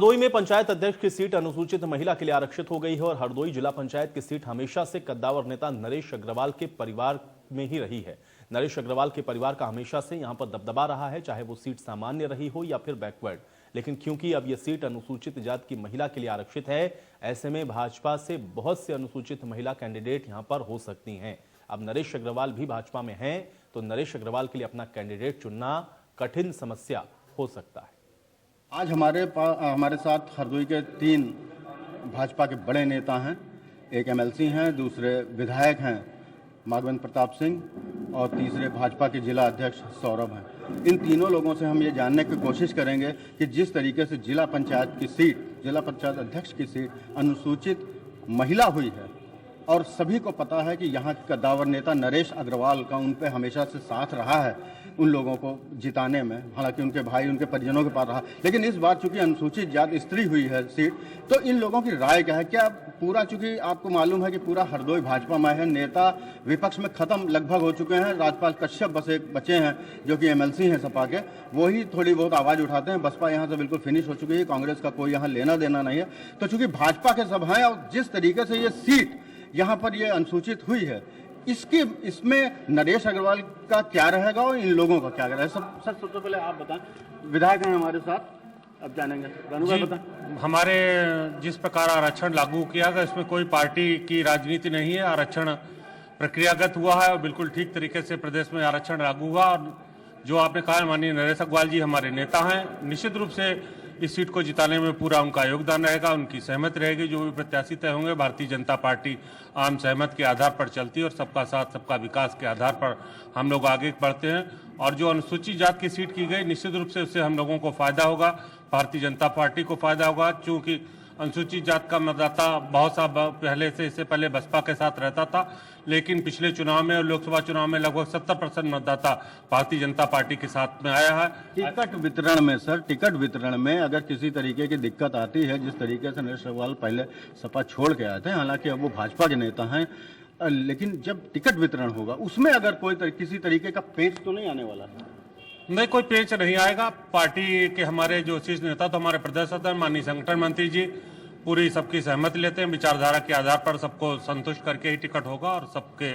हरदोई में पंचायत अध्यक्ष की सीट अनुसूचित महिला के लिए आरक्षित हो गई है और हरदोई जिला पंचायत की सीट हमेशा से कद्दावर नेता नरेश अग्रवाल के परिवार में ही रही है। नरेश अग्रवाल के परिवार का हमेशा से यहां पर दबदबा रहा है, चाहे वो सीट सामान्य रही हो या फिर बैकवर्ड। लेकिन क्योंकि अब यह सीट अनुसूचित जाति की महिला के लिए आरक्षित है, ऐसे में भाजपा से बहुत से अनुसूचित महिला कैंडिडेट यहां पर हो सकती हैं। अब नरेश अग्रवाल भी भाजपा में हैं, तो नरेश अग्रवाल के लिए अपना कैंडिडेट चुनना कठिन समस्या हो सकता है। आज हमारे साथ हरदोई के 3 भाजपा के बड़े नेता हैं। एक एमएलसी हैं, दूसरे विधायक हैं माधवेंद्र प्रताप सिंह और तीसरे भाजपा के जिला अध्यक्ष सौरभ हैं। इन तीनों लोगों से हम ये जानने की कोशिश करेंगे कि जिस तरीके से जिला पंचायत की सीट, जिला पंचायत अध्यक्ष की सीट अनुसूचित महिला हुई है और सभी को पता है कि यहाँ के कद्दावर नेता नरेश अग्रवाल का उन पे हमेशा से साथ रहा है उन लोगों को जिताने में, हालांकि उनके भाई उनके परिजनों के पास रहा, लेकिन इस बार चूंकि अनुसूचित जाति स्त्री हुई है सीट, तो इन लोगों की राय क्या है? क्या पूरा, चूंकि आपको मालूम है कि पूरा हरदोई भाजपा में है, नेता विपक्ष में खत्म लगभग हो चुके हैं, राजपाल कश्यप बचे हैं जो कि एमएलसी हैं सपा के, वही थोड़ी बहुत आवाज उठाते हैं। बसपा यहाँ से बिल्कुल फिनिश हो चुकी है, कांग्रेस का कोई यहाँ लेना देना नहीं है। तो चूंकि भाजपा के सब हैं और जिस तरीके से ये सीट यहाँ पर ये अनुसूचित हुई है, इसमें नरेश अग्रवाल का क्या रहेगा और इन लोगों का क्या रहेगा? सबसे पहले आप बताएं, विधायक हैं हमारे साथ, अब जानेंगे। बताएं। हमारे जिस प्रकार आरक्षण लागू किया गया, इसमें कोई पार्टी की राजनीति नहीं है। आरक्षण प्रक्रियागत हुआ है और बिल्कुल ठीक तरीके से प्रदेश में आरक्षण लागू हुआ। और जो आपने कहा, माननीय नरेश अग्रवाल जी हमारे नेता हैं, निश्चित रूप से इस सीट को जिताने में पूरा उनका योगदान रहेगा, उनकी सहमत रहेगी। जो भी प्रत्याशी तय होंगे, भारतीय जनता पार्टी आम सहमत के आधार पर चलती है और सबका साथ सबका विकास के आधार पर हम लोग आगे बढ़ते हैं। और जो अनुसूचित जाति की सीट की गई, निश्चित रूप से उससे हम लोगों को फायदा होगा, भारतीय जनता पार्टी को फायदा होगा। चूंकि अनुसूचित जाति का मतदाता बहुत सा पहले से, इससे पहले बसपा के साथ रहता था, लेकिन पिछले चुनाव में और लोकसभा चुनाव में लगभग 70% मतदाता भारतीय जनता पार्टी के साथ में आया है। टिकट वितरण में सर, टिकट वितरण में अगर किसी तरीके की दिक्कत आती है, जिस तरीके से नरेश अग्रवाल पहले सपा छोड़ के आए थे, हालांकि अब वो भाजपा के नेता हैं, लेकिन जब टिकट वितरण होगा उसमें अगर किसी तरीके का पेच तो नहीं आने वाला है? नहीं, कोई पेच नहीं आएगा। पार्टी के हमारे जो शीर्ष नेता, तो हमारे प्रदेश अध्यक्ष माननीय संगठन मंत्री जी पूरी सबकी सहमति लेते हैं। विचारधारा के आधार पर सबको संतुष्ट करके ही टिकट होगा और सबके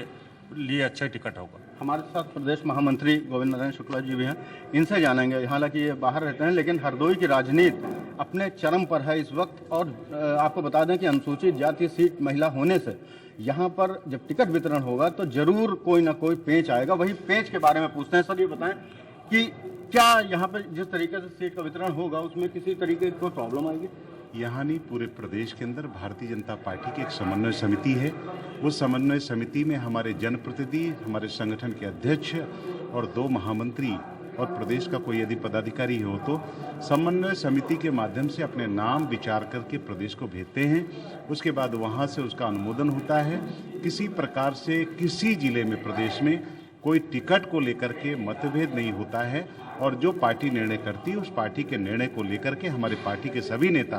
लिए अच्छे टिकट होगा। हमारे साथ प्रदेश महामंत्री गोविंद नारायण शुक्ला जी भी हैं, इनसे जानेंगे। हालांकि ये बाहर रहते हैं, लेकिन हरदोई की राजनीति अपने चरम पर है इस वक्त। और आपको बता दें कि अनुसूचित जाति सीट महिला होने से यहाँ पर जब टिकट वितरण होगा तो जरूर कोई ना कोई पेच आएगा। वही पेच के बारे में पूछते हैं। सर, ये बताएं कि क्या यहाँ पर जिस तरीके से सीट का वितरण होगा उसमें किसी तरीके की कोई प्रॉब्लम आएगी? यहाँ नहीं, पूरे प्रदेश के अंदर भारतीय जनता पार्टी की एक समन्वय समिति है। उस समन्वय समिति में हमारे जनप्रतिनिधि, हमारे संगठन के अध्यक्ष और 2 महामंत्री और प्रदेश का कोई यदि पदाधिकारी हो तो समन्वय समिति के माध्यम से अपने नाम विचार करके प्रदेश को भेजते हैं। उसके बाद वहाँ से उसका अनुमोदन होता है। किसी प्रकार से किसी जिले में प्रदेश में कोई टिकट को लेकर के मतभेद नहीं होता है और जो पार्टी निर्णय करती है उस पार्टी के निर्णय को लेकर के हमारे पार्टी के सभी नेता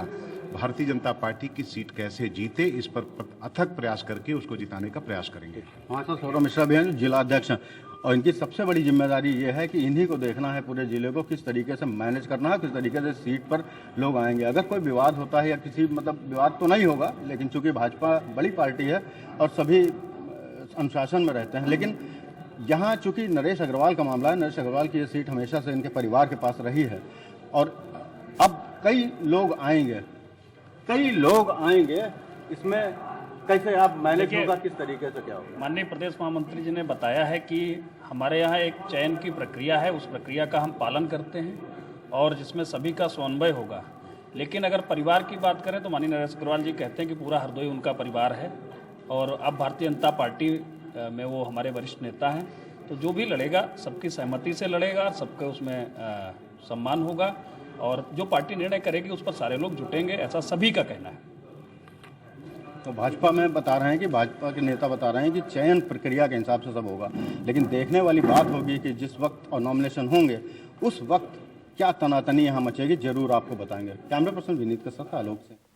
भारतीय जनता पार्टी की सीट कैसे जीते, इस पर अथक प्रयास करके उसको जिताने का प्रयास करेंगे। वहाँ से सौरभ मिश्रा भी हैं, जिला अध्यक्ष हैं, और इनकी सबसे बड़ी जिम्मेदारी ये है कि इन्हीं को देखना है पूरे जिले को, किस तरीके से मैनेज करना है, किस तरीके से सीट पर लोग आएंगे। अगर कोई विवाद होता है या किसी विवाद तो नहीं होगा, लेकिन चूंकि भाजपा बड़ी पार्टी है और सभी अनुशासन में रहते हैं, लेकिन यहाँ चूंकि नरेश अग्रवाल का मामला है, नरेश अग्रवाल की ये सीट हमेशा से इनके परिवार के पास रही है और अब कई लोग आएंगे, इसमें कैसे आप मैनेज होगा, किस तरीके से क्या होगा? माननीय प्रदेश महामंत्री जी ने बताया है कि हमारे यहाँ एक चयन की प्रक्रिया है, उस प्रक्रिया का हम पालन करते हैं और जिसमें सभी का समन्वय होगा। लेकिन अगर परिवार की बात करें तो माननीय नरेश अग्रवाल जी कहते हैं कि पूरा हरदोई उनका परिवार है और अब भारतीय जनता पार्टी में वो हमारे वरिष्ठ नेता हैं, तो जो भी लड़ेगा सबकी सहमति से लड़ेगा, सबके उसमें सम्मान होगा और जो पार्टी निर्णय करेगी उस पर सारे लोग जुटेंगे, ऐसा सभी का कहना है। तो भाजपा में बता रहे हैं कि भाजपा के नेता बता रहे हैं कि चयन प्रक्रिया के हिसाब से सब होगा, लेकिन देखने वाली बात होगी कि जिस वक्त और नॉमिनेशन होंगे उस वक्त क्या तनातनी यहाँ मचेगी, जरूर आपको बताएंगे। कैमरा पर्सन विनीत के साथ आलोक से।